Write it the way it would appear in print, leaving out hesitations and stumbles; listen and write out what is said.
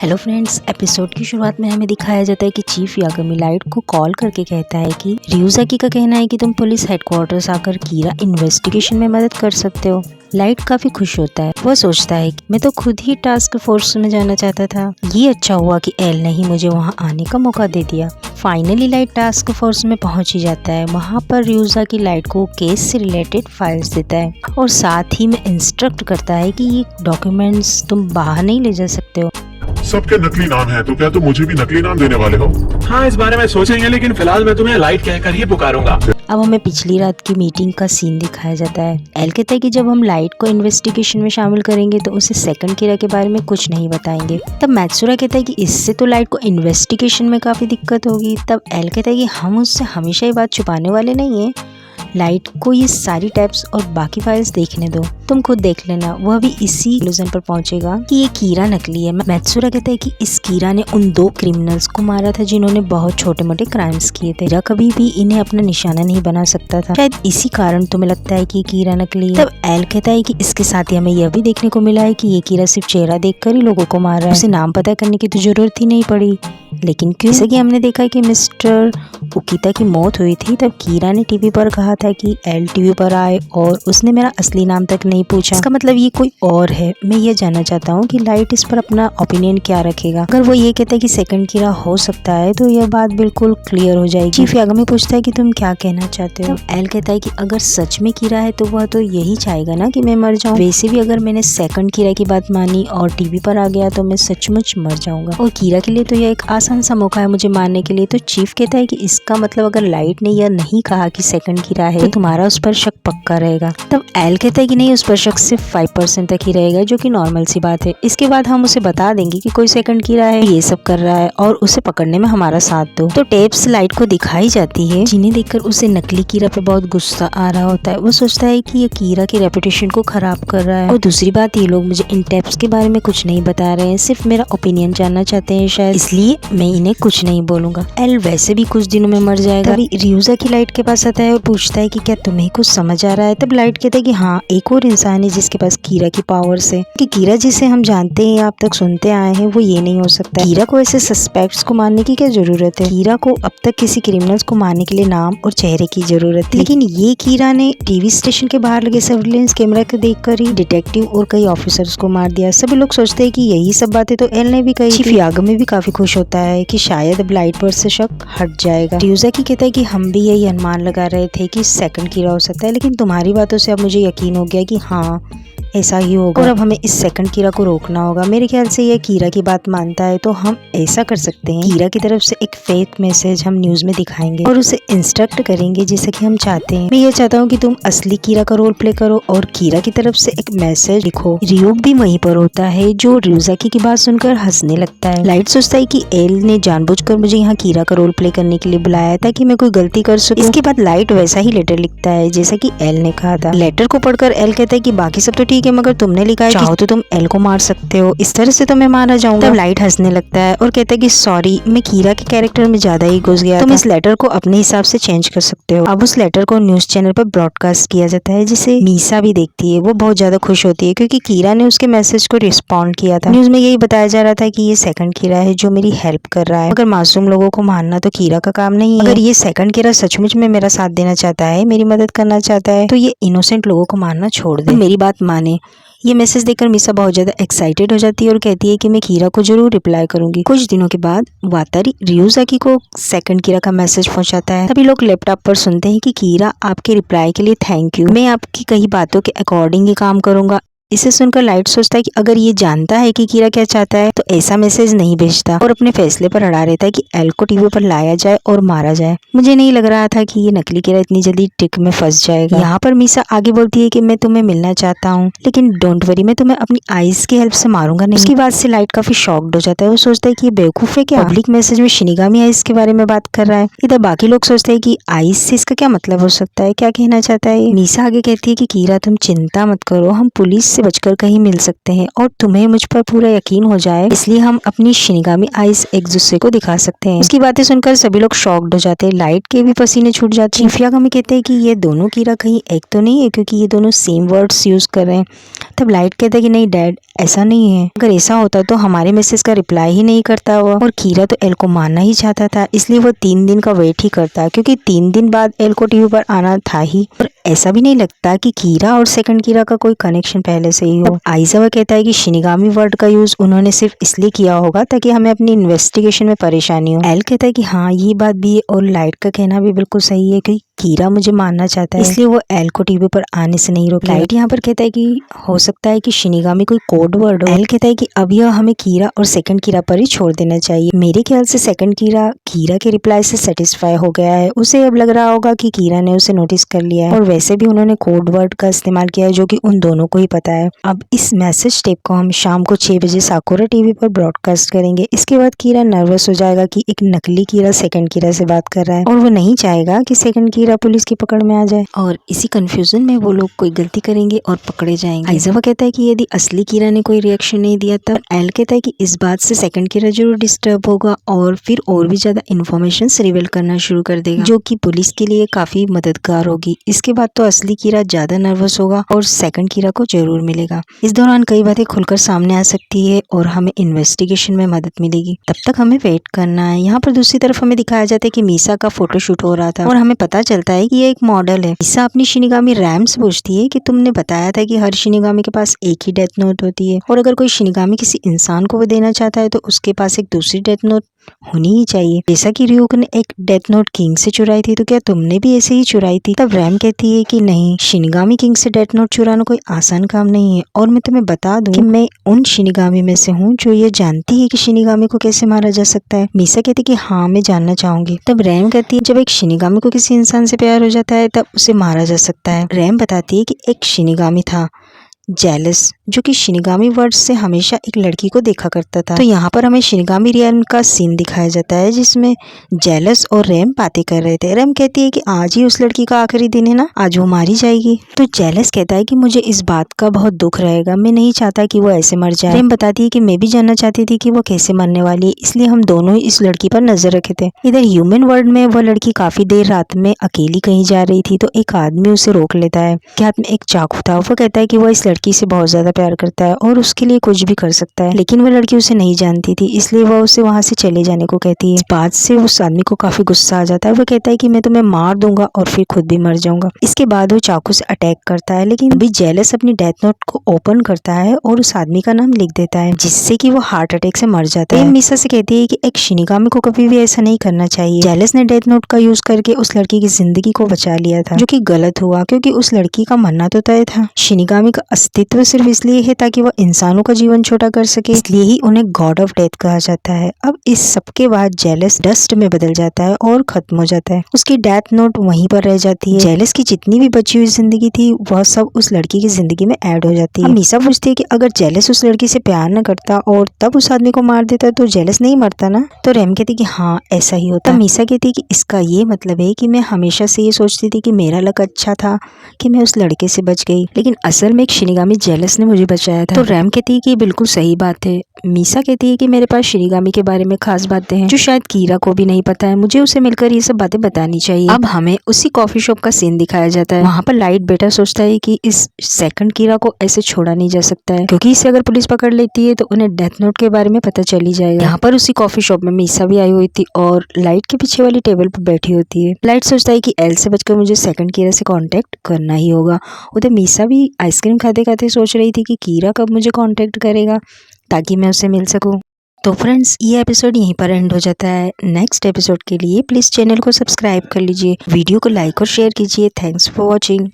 Hello friends, episode की शुरुआत में हमें दिखाया जाता है कि चीफ यागमी लाइट को कॉल करके कहता है कि ryuzaki का कहना है कि तुम पुलिस हेडक्वार्टर्स आकर कीरा इन्वेस्टिगेशन में मदद कर सकते हो। लाइट काफी खुश होता है। वह सोचता है कि मैं तो खुद ही टास्क फोर्स में जाना चाहता था। ये अच्छा हुआ कि एल ने ही मुझे वहाँ आने का मौका दे दिया। फाइनली लाइट टास्क फोर्स में पहुंच ही जाता है। वहाँ पर ryuzaki लाइट को केस से रिलेटेड फाइल्स देता है और साथ ही में इंस्ट्रक्ट करता है कि ये डॉक्यूमेंट्स तुम बाहर नहीं ले जा सकते हो। सबके नकली नाम है, तो क्या तुम मुझे भी नकली नाम देने वाले हो? हाँ, इस बारे में सोचेंगे, लेकिन फिलहाल मैं तुम्हें लाइट कहकर ही पुकारूंगा। अब हमें पिछली रात की मीटिंग का सीन दिखाया जाता है। एल कहता है कि जब हम लाइट को इन्वेस्टिगेशन में शामिल करेंगे तो उसे सेकंड कीरा के बारे में कुछ नहीं बताएंगे। तब मैत्सुरा कहता है कि इससे तो लाइट को इन्वेस्टिगेशन में काफी दिक्कत होगी। तब एल कहता है कि हम उससे हमेशा ये बात छुपाने वाले नहीं है। लाइट को ये सारी टैप्स और बाकी फाइल्स देखने दो, तुम खुद देख लेना। वह भी इसी इल्यूजन पर पहुंचेगा कि ये कीरा नकली है। मैत्सुरा कहता है कि इस कीरा ने उन दो क्रिमिनल्स को मारा था जिन्होंने बहुत छोटे मोटे क्राइम्स किए थे। कीरा कभी भी इन्हें अपना निशाना नहीं बना सकता था। शायद इसी कारण तुम्हें लगता है कि कीरा नकली है। तब एल कहता है कि इसके साथ ही हमें यह भी देखने को मिला है कि ये कीरा सिर्फ चेहरा देखकर ही लोगों को मार रहा है। उसे नाम पता करने की तो जरूरत ही नहीं पड़ी। लेकिन क्यों? जैसे कि हमने देखा कि मिस्टर उकिता की मौत हुई थी, तब कीरा ने टीवी पर कहा था कि एल टीवी पर आए और उसने मेरा असली नाम तक नहीं पूछा। इसका मतलब ये कोई और है। मैं ये जानना चाहता हूँ कि लाइट इस पर अपना ओपिनियन क्या रखेगा। अगर वो ये कहता है कि सेकंड कीरा हो सकता है तो यह बात बिल्कुल क्लियर हो जाएगी। चीफ यागमी पूछता है कि तुम क्या कहना चाहते हो। एल कहता है कि अगर सच में कीरा है तो वह तो यही चाहेगा ना कि मैं मर जाऊँ। वैसे भी अगर मैंने सेकंड कीरा की बात मानी और टीवी पर आ गया तो मैं सचमुच मर जाऊंगा और कीरा के लिए तो यह एक आसान सा मौका है मुझे मारने के लिए। तो चीफ कहता है कि इसका मतलब अगर लाइट ने यह नहीं कहा कि सेकंड कीरा है तो तुम्हारा उस पर शक पक्का रहेगा। तब एल कहता है कि नहीं, उस पर शक सिर्फ 5% तक ही रहेगा, जो कि नॉर्मल सी बात है। इसके बाद हम उसे बता देंगे कि कोई सेकंड कीरा है, ये सब कर रहा है और उसे पकड़ने में हमारा साथ दो। तो टेप्स लाइट को दिखाई जाती है जिन्हें देखकर उसे नकली कीरा पे बहुत गुस्सा आ रहा होता है। वो सोचता है कि ये कीरा की रेपुटेशन को खराब कर रहा है और दूसरी बात, ये लोग मुझे इन टेप्स के बारे में कुछ नहीं बता रहे हैं, सिर्फ मेरा ओपिनियन जानना चाहते हैं शायद, इसलिए मैं इन्हें कुछ नहीं बोलूंगा। एल वैसे भी कुछ दिनों में मर जाएगा। तभी ryuzaki लाइट के पास आता है और पूछता है कि क्या तुम्हें कुछ समझ आ रहा है। तब लाइट कहता है कि हाँ, एक और इंसान है जिसके पास कीरा की पावर्स है। कि कीरा जिसे हम जानते हैं, आप तक सुनते आए हैं, वो ये नहीं हो सकता। कीरा को ऐसे सस्पेक्ट्स को मारने की क्या जरूरत है? कीरा को अब तक किसी क्रिमिनल्स को मारने के लिए नाम और चेहरे की जरूरत थी, लेकिन ये कीरा ने टीवी स्टेशन के बाहर लगे सर्विलेंस कैमरा को देखकर ही डिटेक्टिव और कई ऑफिसर्स को मार दिया। सभी लोग सोचते हैं कि यही सब बातें तो एल ने भी कही। चीफ यागमी भी काफी खुश होता है कि शायद अब लाइट पर से शक हट जाएगा। ryuzaki कहता है कि हम भी यही अनुमान लगा रहे थे कि सेकंड कीरा हो सकता है, लेकिन तुम्हारी बातों से अब मुझे यकीन हो गया कि हाँ, ऐसा ही होगा और अब हमें इस सेकंड कीरा को रोकना होगा। मेरे ख्याल से ये कीरा की बात मानता है, तो हम ऐसा कर सकते हैं, कीरा की तरफ से एक फेक मैसेज हम न्यूज में दिखाएंगे और उसे इंस्ट्रक्ट करेंगे जैसे कि हम चाहते हैं। मैं ये चाहता हूँ कि तुम असली कीरा का रोल प्ले करो और कीरा की तरफ से एक मैसेज लिखो। रियोग भी वहीं पर होता है जो ryuzaki की बात सुनकर हंसने लगता है। लाइट सोचता है कि एल ने जानबूझकर मुझे यहाँ कीरा का रोल प्ले करने के लिए बुलाया ताकि मैं कोई गलती कर सकूं। इसके बाद लाइट वैसा ही लेटर लिखता है जैसा कि एल ने कहा था। लेटर को पढ़कर एल कहता है कि बाकी सब तो ठीक है, मगर तुमने लिखा है चाहो तो तुम एल को मार सकते हो, इस तरह से तो मैं मारा जाऊंगा। तब लाइट हंसने लगता है और कहता है कि सॉरी, मैं कीरा के कैरेक्टर में ज्यादा ही घुस गया। तुम इस लेटर को अपने हिसाब से चेंज कर सकते हो। अब उस लेटर को न्यूज चैनल पर ब्रॉडकास्ट किया जाता है जिसे मीसा भी देखती है। वो बहुत ज्यादा खुश होती है क्योंकि कीरा ने उसके मैसेज को रिस्पॉन्ड किया था। न्यूज में यही बताया जा रहा था कि ये सेकंड कीरा है जो मेरी हेल्प कर रहा है। अगर मासूम लोगों को मारना तो कीरा का काम नहीं है। अगर ये सेकंड कीरा सचमुच में मेरा साथ देना चाहता है, मेरी मदद करना चाहता है, तो ये इनोसेंट लोगों को मारना छोड़ दे, मेरी बात माने। ये मैसेज देखकर मीसा बहुत ज्यादा एक्साइटेड हो जाती है और कहती है कि मैं कीरा को जरूर रिप्लाई करूंगी। कुछ दिनों के बाद वातारी ryuzaki को सेकंड कीरा का मैसेज पहुंचाता है। तभी लोग लैपटॉप पर सुनते हैं कि कीरा, आपके रिप्लाई के लिए थैंक यू, मैं आपकी कही बातों के अकॉर्डिंग ही काम करूंगा। इसे सुनकर लाइट सोचता है कि अगर ये जानता है कि कीरा क्या चाहता है तो ऐसा मैसेज नहीं भेजता और अपने फैसले पर अड़ा रहता है कि एल को टीवी पर लाया जाए और मारा जाए। मुझे नहीं लग रहा था कि ये नकली कीरा इतनी जल्दी ट्रिक में फंस जाएगा। यहाँ पर मीसा आगे बोलती है कि मैं तुम्हें मिलना चाहता हूँ, लेकिन डोंट वरी, मैं तुम्हें अपनी आईज की हेल्प से मारूंगा नहीं। उसकी बात से लाइट काफी शॉक्ड हो जाता है। वो सोचता है कि ये बेवकूफ है क्या, पब्लिक मैसेज में शिनिगामी आईज के बारे में बात कर रहा है। इधर बाकी लोग सोचते हैं कि आईज से इसका क्या मतलब हो सकता है, क्या कहना चाहता है। मीसा आगे कहती है कि कीरा, तुम चिंता मत करो, हम पुलिस से बचकर कहीं मिल सकते हैं और तुम्हें मुझ पर पूरा यकीन हो जाए, इसलिए हम अपनी शिनिगामी आइज एक दूसरे को दिखा सकते हैं। उसकी बातें सुनकर सभी लोग शॉक्ड हो जाते हैं। लाइट के भी पसीने छूट जाते हैं। शिफियागामी कहते हैं कि ये दोनों कीरा कहीं एक तो नहीं है, क्योंकि ये दोनों सेम वर्ड्स यूज कर रहे हैं। तब लाइट कहता है कि नहीं डैड, ऐसा नहीं है। अगर ऐसा होता तो हमारे मैसेज का रिप्लाई ही नहीं करता हुआ। और कीरा तो एल को मानना ही चाहता था, इसलिए वो 3 दिन का वेट ही करता, क्योंकि 3 दिन बाद एल को टीवी पर आना था ही। और ऐसा भी नहीं लगता कि कीरा और सेकंड कीरा का कोई कनेक्शन पहले से ही हो। आइजावा कहता है कि शिनिगामी वर्ड का यूज उन्होंने सिर्फ इसलिए किया होगा ताकि हमें अपनी इन्वेस्टिगेशन में परेशानी हो। एल कहता है कि हाँ ये बात भी है, और लाइट का कहना भी बिल्कुल सही है कि कीरा मुझे मानना चाहता है, इसलिए वो एल को टीवी पर आने से नहीं रोक। लाइट यहाँ पर कहता है कि हो सकता है कि शिनिगामी कोई कोड वर्ड हो। एल कहता है कि अब यह हमें कीरा और सेकंड कीरा पर ही छोड़ देना चाहिए। मेरे ख्याल से सेकंड कीरा के रिप्लाई से सेटिस्फाई हो गया है। उसे अब लग रहा होगा कि कीरा ने उसे नोटिस कर लिया है, और वैसे भी उन्होंने कोड वर्ड का इस्तेमाल किया है जो कि उन दोनों को ही पता है। अब इस मैसेज टेप को हम शाम को 6 बजे साकुरा टीवी पर ब्रॉडकास्ट करेंगे। इसके बाद कीरा नर्वस हो जाएगा कि एक नकली कीरा सेकंड कीरा से बात कर रहा है, और वो नहीं चाहेगा कि सेकंड कीरा पुलिस की पकड़ में आ जाए, और इसी कंफ्यूजन में वो लोग कोई गलती करेंगे और पकड़े जाएंगे। आइजावा कहता है कि यदि असली कीरा ने कोई रिएक्शन नहीं दिया, तब एल कहता है कि इस बात से सेकंड कीरा जरूर डिस्टर्ब होगा और फिर और भी ज्यादा इन्फॉर्मेशन रिवील करना शुरू कर देगा, जो कि पुलिस के लिए काफी मददगार होगी। इसके बाद तो असली कीरा ज्यादा नर्वस होगा और सेकंड कीरा को जरूर मिलेगा। इस दौरान कई बातें खुलकर सामने आ सकती है और हमें इन्वेस्टिगेशन में मदद मिलेगी। तब तक हमें वेट करना है। यहाँ पर दूसरी तरफ हमें दिखाया जाता है कि मीसा का फोटोशूट हो रहा था, और हमें पता चलता है कि ये एक मॉडल है। मीसा अपनी शिनिगामी रैम से पूछती है कि तुमने बताया था कि हर शिनिगामी के पास एक ही डेथ नोट होती है, और अगर कोई शिनिगामी किसी इंसान को वो देना चाहता है तो उसके पास एक दूसरी डेथ नोट होनी ही चाहिए। जैसा कि रियोक ने एक डेथ नोट किंग से चुराई थी, तो क्या तुमने भी ऐसे ही चुराई थी? तब रैम कहती है कि नहीं, शिनिगामी किंग से डेथ नोट चुराना कोई आसान काम नहीं है, और मैं तुम्हें बता दूं कि मैं उन शिनिगामी में से हूँ जो ये जानती है कि शिनिगामी को कैसे मारा जा सकता है। मीसा कहती कि हाँ मैं जानना चाहूंगी। तब रैम कहती है जब एक शिनिगामी को किसी इंसान से प्यार हो जाता है तब उसे मारा जा सकता है। रैम बताती है कि एक शिनिगामी था जेलस, जो कि शिनिगामी वर्ड से हमेशा एक लड़की को देखा करता था। तो यहाँ पर हमें शिनिगामी रियल्म का सीन दिखाया जाता है जिसमें जेलस और रैम बातें कर रहे थे। रैम कहती है कि आज ही उस लड़की का आखिरी दिन है ना, आज वो मारी जाएगी। तो जेलस कहता है कि मुझे इस बात का बहुत दुख रहेगा, मैं नहीं चाहता कि वो ऐसे मर जाए। रैम बताती है कि मैं भी जानना चाहती थी कि वो कैसे मरने वाली है, इसलिए हम दोनों ही इस लड़की पर नजर रखे थे। इधर ह्यूमन वर्ल्ड में वह लड़की काफी देर रात में अकेली कहीं जा रही थी, तो एक आदमी उसे रोक लेता है। के हाथ में एक चाकू था। वो कहता है कि वह इस लड़की से बहुत ज्यादा प्यार करता है और उसके लिए कुछ भी कर सकता है, लेकिन वह लड़की उसे नहीं जानती थी, इसलिए वह उसे वहां से चले जाने को कहती है। इस बात से उस आदमी को काफी गुस्सा आ जाता है। वो कहता है कि मैं तुम्हें मार दूंगा और फिर खुद भी मर जाऊंगा। इसके बाद वो चाकू से अटैक करता है, लेकिन अभी जेलस अपनी डेथ नोट को ओपन करता है और उस आदमी का नाम लिख देता है, जिससे कि वो हार्ट अटैक से मर जाता है। मीसा से कहती है कि एक शिनिगामी को कभी भी ऐसा नहीं करना चाहिए। जेलस ने डेथ नोट का यूज करके उस लड़की की जिंदगी को बचा लिया था, जो कि गलत हुआ, क्योंकि उस लड़की का मरना तो तय था। शिनिगामी का अस्तित्व सिर्फ इसलिए है ताकि वह इंसानों का जीवन छोटा कर सके, इसलिए ही उन्हें गॉड ऑफ डेथ कहा जाता है। अब इस सबके बाद जेलस डस्ट में बदल जाता है और खत्म हो जाता है। उसकी डेथ नोट वहीं पर रह जाती है। जेलस की जितनी भी बची हुई जिंदगी थी वह सब उस लड़की की जिंदगी में ऐड हो जाती है। मीसा पूछती है कि अगर जेलस उस लड़की से प्यार न करता और तब उस आदमी को मार देता तो जेलस नहीं मरता ना? तो रैम कहती कि हाँ ऐसा ही होता। मीसा कहती कि इसका ये मतलब है कि मैं हमेशा से ये सोचती थी कि मेरा लक अच्छा था कि मैं उस लड़के से बच गई, लेकिन असल में एक शिनिगामी जेलस ने मुझे बचाया था। तो रैम कहती है कि बिल्कुल सही बात है। मीसा कहती है कि मेरे पास शिनिगामी के बारे में खास बातें हैं जो शायद कीरा को भी नहीं पता है, मुझे उसे मिलकर ये सब बातें बतानी चाहिए। अब हमें उसी कॉफी शॉप का सीन दिखाया जाता है। वहाँ पर लाइट बेटा सोचता है कि इस सेकंड कीरा को ऐसे छोड़ा नहीं जा सकता है, क्योंकि इसे अगर पुलिस पकड़ लेती है तो उन्हें डेथ नोट के बारे में पता चल ही जाएगा। यहाँ पर उसी कॉफी शॉप में मीसा भी आई हुई थी और लाइट के पीछे वाली टेबल पर बैठी होती है। लाइट सोचता है कि एल से बचकर मुझे सेकंड कीरा से कांटेक्ट करना ही होगा। उधर मीसा भी आइसक्रीम खाते खाते सोच रही थी कि कीरा कब मुझे कांटेक्ट करेगा ताकि मैं उससे मिल सकूं। तो फ्रेंड्स ये एपिसोड यहीं पर एंड हो जाता है। नेक्स्ट एपिसोड के लिए प्लीज चैनल को सब्सक्राइब कर लीजिए, वीडियो को लाइक और शेयर कीजिए। Thanks for watching.